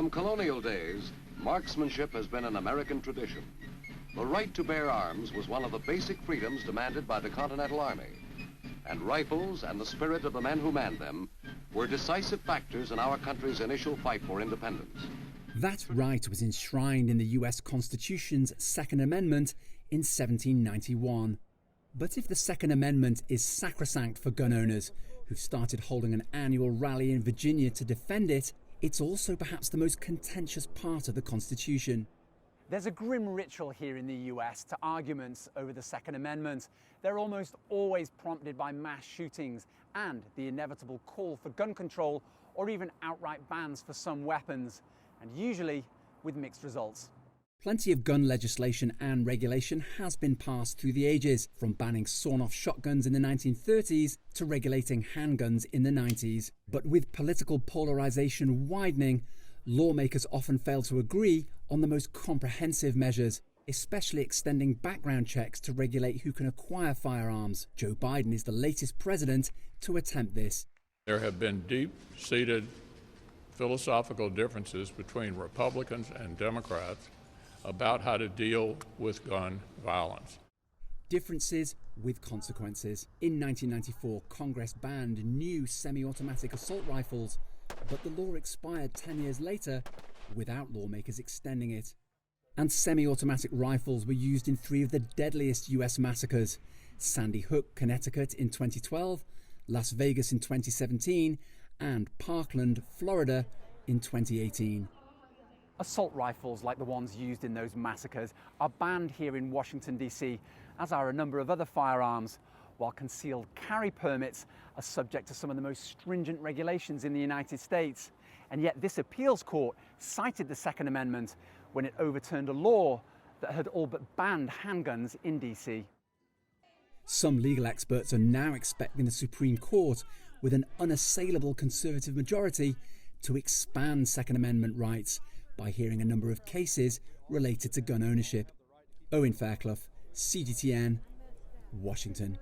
From colonial days, marksmanship has been an American tradition. The right to bear arms was one of the basic freedoms demanded by the Continental Army. And rifles and the spirit of the men who manned them were decisive factors in our country's initial fight for independence. That right was enshrined in the U.S. Constitution's Second Amendment in 1791. But if the Second Amendment is sacrosanct for gun owners who've started holding an annual rally in Virginia to defend it, it's also perhaps the most contentious part of the Constitution. There's a grim ritual here in the US to arguments over the Second Amendment. They're almost always prompted by mass shootings and the inevitable call for gun control or even outright bans for some weapons, and usually with mixed results. Plenty of gun legislation and regulation has been passed through the ages, from banning sawn-off shotguns in the 1930s to regulating handguns in the 90s. But with political polarization widening, lawmakers often fail to agree on the most comprehensive measures, especially extending background checks to regulate who can acquire firearms. Joe Biden is the latest president to attempt this. There have been deep-seated philosophical differences between Republicans and Democrats about how to deal with gun violence. Differences with consequences. In 1994, Congress banned new semi-automatic assault rifles, but the law expired 10 years later without lawmakers extending it. And semi-automatic rifles were used in 3 of the deadliest US massacres: Sandy Hook, Connecticut in 2012, Las Vegas in 2017, and Parkland, Florida in 2018. Assault rifles like the ones used in those massacres are banned here in Washington, D.C., as are a number of other firearms, while concealed carry permits are subject to some of the most stringent regulations in the United States. And yet this appeals court cited the Second Amendment when it overturned a law that had all but banned handguns in D.C. Some legal experts are now expecting the Supreme Court, with an unassailable conservative majority, to expand Second Amendment rights by hearing a number of cases related to gun ownership. Owen, Fairclough, CGTN, Washington.